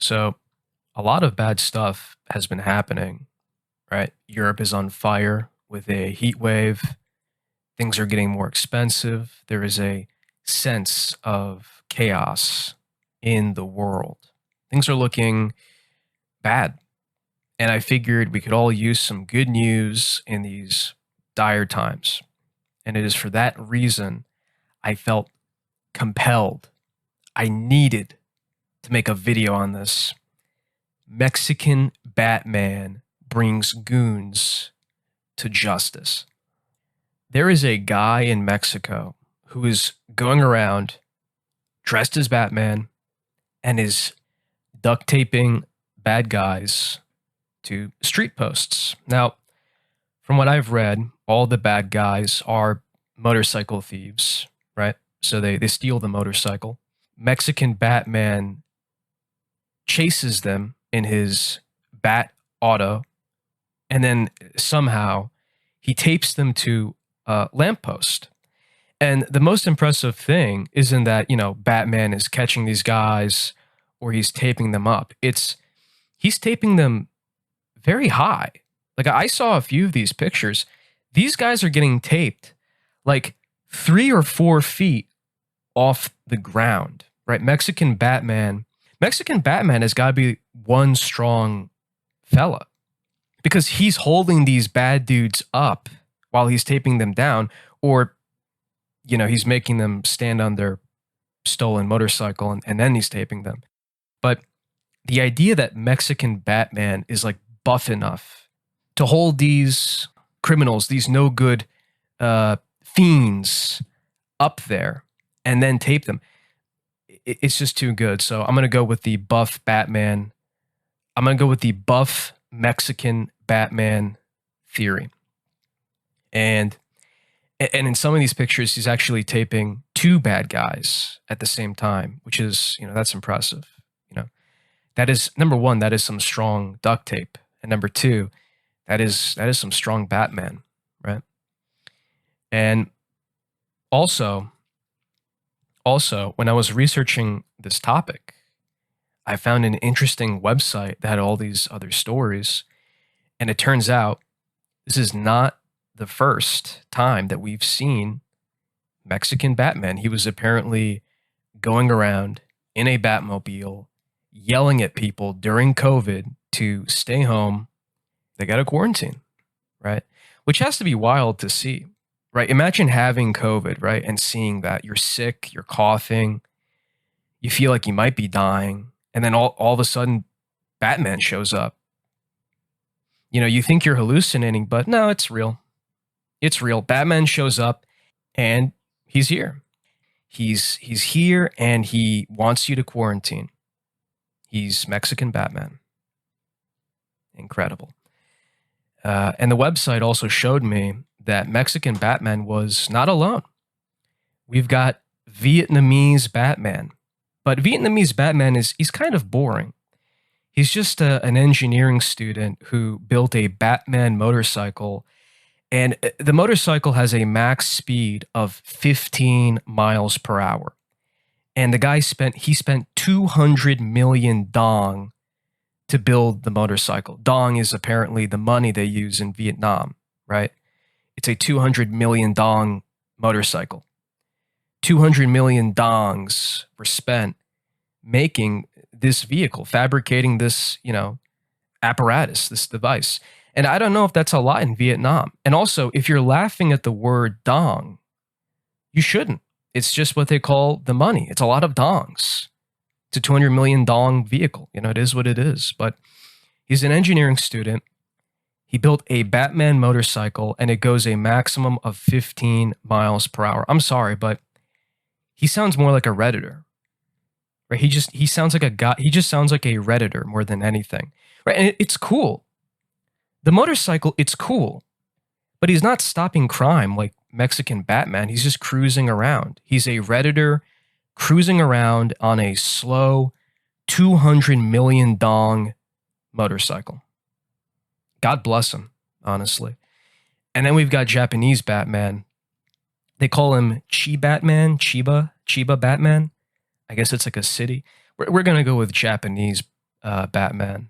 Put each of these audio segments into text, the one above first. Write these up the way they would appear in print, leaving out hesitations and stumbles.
So, a lot of bad stuff has been happening, right? Europe is on fire with a heat wave. Things are getting more expensive. There is a sense of chaos in the world. Things are looking bad. And I figured we could all use some good news in these dire times. And it is for that reason I felt compelled. I needed to make a video on this. Mexican Batman brings goons to justice. There is a guy in Mexico who is going around dressed as Batman and is duct taping bad guys to street posts. Now, from what I've read, all the bad guys are motorcycle thieves, right? So they steal the motorcycle. Mexican Batman chases them in his bat auto, and then somehow he tapes them to a lamppost. And the most impressive thing isn't that, Batman is catching these guys or he's taping them up. He's taping them very high. Like I saw a few of these pictures. These guys are getting taped like 3 or 4 feet off the ground, right? Mexican Batman has got to be one strong fella because he's holding these bad dudes up while he's taping them down, or he's making them stand on their stolen motorcycle and then he's taping them. But the idea that Mexican Batman is like buff enough to hold these criminals, these no good fiends up there and then tape them, it's just too good. So I'm going to go with the buff Batman. I'm going to go with the buff Mexican Batman theory. And in some of these pictures, he's actually taping two bad guys at the same time, which is, that's impressive. That is number one, that is some strong duct tape. And number two, that is some strong Batman, right? And also, when I was researching this topic, I found an interesting website that had all these other stories. And it turns out this is not the first time that we've seen Mexican Batman. He was apparently going around in a Batmobile, yelling at people during COVID to stay home. They got to quarantine, right? Which has to be wild to see, right? Imagine having COVID, right? And seeing that you're sick, you're coughing, you feel like you might be dying. And then all of a sudden, Batman shows up. You think you're hallucinating, but no, it's real. It's real. Batman shows up and he's here. He's here and he wants you to quarantine. He's Mexican Batman. Incredible. And the website also showed me that Mexican Batman was not alone. We've got Vietnamese Batman. But Vietnamese Batman he's kind of boring. He's just an engineering student who built a Batman motorcycle. And the motorcycle has a max speed of 15 miles per hour. And the guy spent 200 million dong to build the motorcycle. Dong is apparently the money they use in Vietnam, right? It's a 200 million dong motorcycle. 200 million dongs were spent making this vehicle, fabricating this, apparatus, this device. And I don't know if that's a lot in Vietnam. And also, if you're laughing at the word dong, you shouldn't. It's just what they call the money. It's a lot of dongs. It's a 200 million dong vehicle. It is what it is. But he's an engineering student. He built a Batman motorcycle and it goes a maximum of 15 miles per hour. I'm sorry, but he sounds more like a Redditor. Right? He sounds like a guy. He just sounds like a Redditor more than anything. Right? And it's cool. The motorcycle, it's cool. But he's not stopping crime like Mexican Batman. He's just cruising around. He's a Redditor cruising around on a slow 200 million dong motorcycle. God bless him, honestly. And then we've got Japanese Batman. They call him Chiba Batman. I guess it's like a city. We're going to go with Japanese Batman,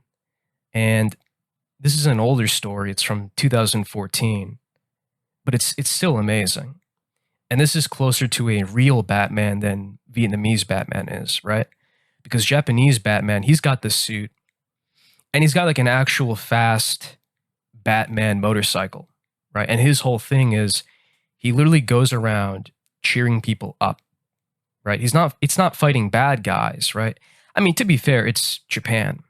and this is an older story. It's from 2014, but it's still amazing. And this is closer to a real Batman than Vietnamese Batman is, right? Because Japanese Batman, he's got the suit and he's got like an actual fast Batman motorcycle, right? And his whole thing is he literally goes around cheering people up, right? It's not fighting bad guys, right? I mean, to be fair, it's Japan,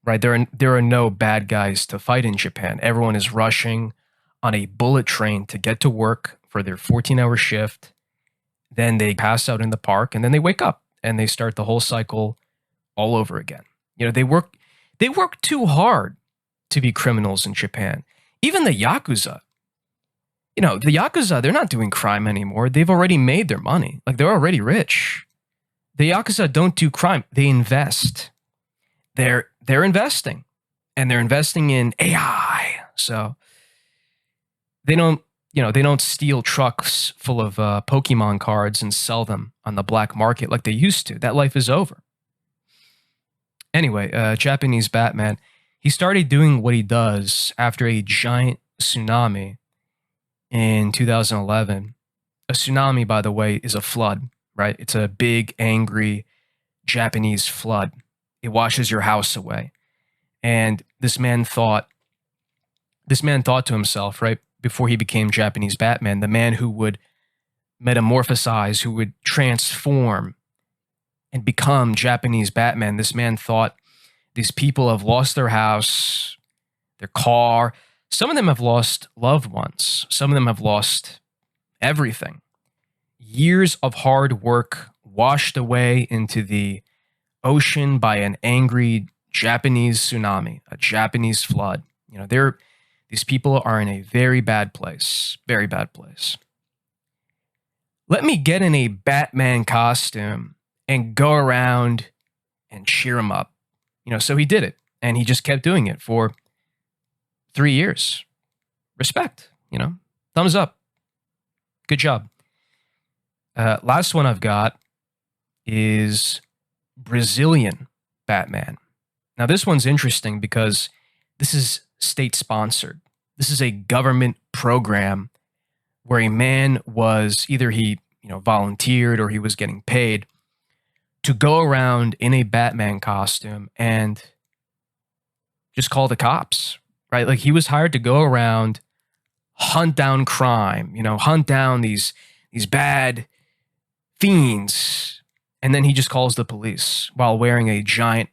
right? There are no bad guys to fight in Japan. Everyone is rushing on a bullet train to get to work for their 14-hour shift. Then they pass out in the park and then they wake up and they start the whole cycle all over again. You know, they work too hard to be criminals in Japan. Even the Yakuza, you know, the Yakuza, they're not doing crime anymore. They've already made their money. Like they're already rich. The Yakuza don't do crime. They invest. They're investing. And they're investing in AI. So they don't, you know, they don't steal trucks full of Pokemon cards and sell them on the black market like they used to. That life is over. Anyway, Japanese Batman, he started doing what he does after a giant tsunami in 2011. A tsunami, by the way, is a flood, right? It's a big, angry Japanese flood. It washes your house away. And this man thought to himself, right, before he became Japanese Batman, the man who would metamorphosize, who would transform and become Japanese Batman, this man thought these people have lost their house, their car. Some of them have lost loved ones. Some of them have lost everything. Years of hard work washed away into the ocean by an angry Japanese tsunami, a Japanese flood. You know, these people are in a very bad place, very bad place. Let me get in a Batman costume and go around and cheer him up. You know, so he did it and he just kept doing it for 3 years. Respect, you know, thumbs up. Good job. Last one I've got is Brazilian Batman. Now, this one's interesting because this is state sponsored. This is a government program where a man was either he, you know, volunteered or he was getting paid to go around in a Batman costume and just call the cops, right? Like he was hired to go around, hunt down crime, you know, hunt down these bad fiends, and then he just calls the police while wearing a giant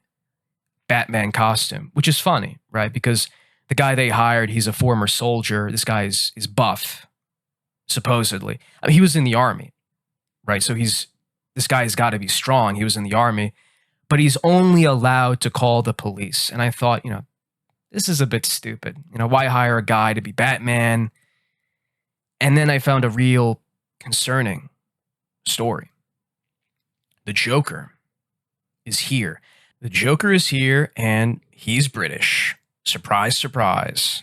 Batman costume, which is funny, right? Because the guy they hired, he's a former soldier. This guy is buff, supposedly. I mean, he was in the army, right? So this guy's got to be strong. He was in the army, but he's only allowed to call the police. And I thought, you know, this is a bit stupid. You know, why hire a guy to be Batman? And then I found a real concerning story. The Joker is here. The Joker is here and he's British. Surprise, surprise.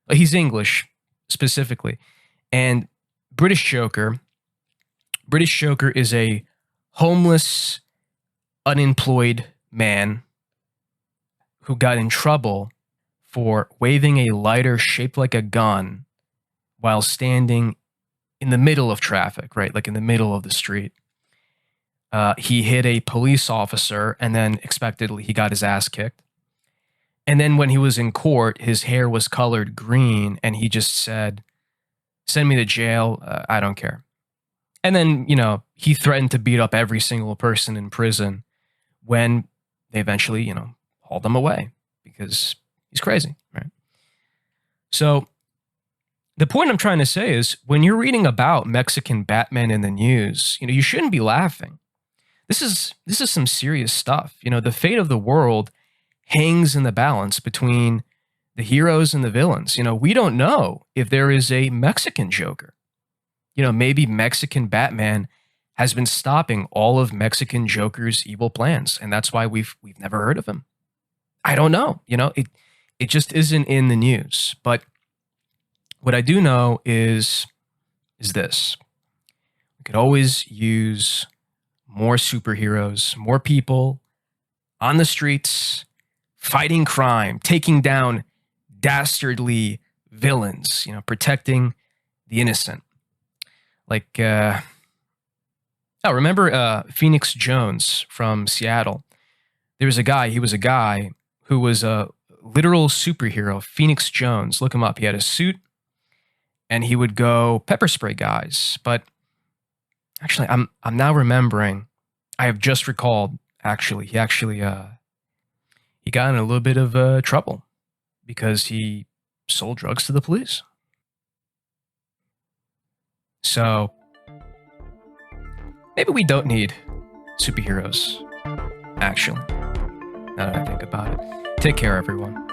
He's English specifically. And British Joker is a homeless, unemployed man who got in trouble for waving a lighter shaped like a gun while standing in the middle of traffic, right? Like in the middle of the street. He hit a police officer and then expectedly he got his ass kicked. And then when he was in court, his hair was colored green and he just said, "Send me to jail. I don't care." And then, you know, he threatened to beat up every single person in prison when they eventually, you know, hauled him away because he's crazy, right? So the point I'm trying to say is when you're reading about Mexican Batman in the news, you know, you shouldn't be laughing. This is some serious stuff. You know, the fate of the world hangs in the balance between the heroes and the villains. You know, we don't know if there is a Mexican Joker. You know, maybe Mexican Batman has been stopping all of Mexican Joker's evil plans, and that's why we've never heard of him. I don't know. You know, it just isn't in the news. But what I do know is this: we could always use more superheroes, more people on the streets, fighting crime, taking down dastardly villains, protecting the innocent. Like, remember Phoenix Jones from Seattle? There was a guy, he was a guy who was a literal superhero, Phoenix Jones. Look him up. He had a suit and he would go pepper spray guys. But actually, I'm now remembering, I have just recalled, he got in a little bit of trouble because he sold drugs to the police. So maybe we don't need superheroes, actually, now that I think about it. Take care, everyone.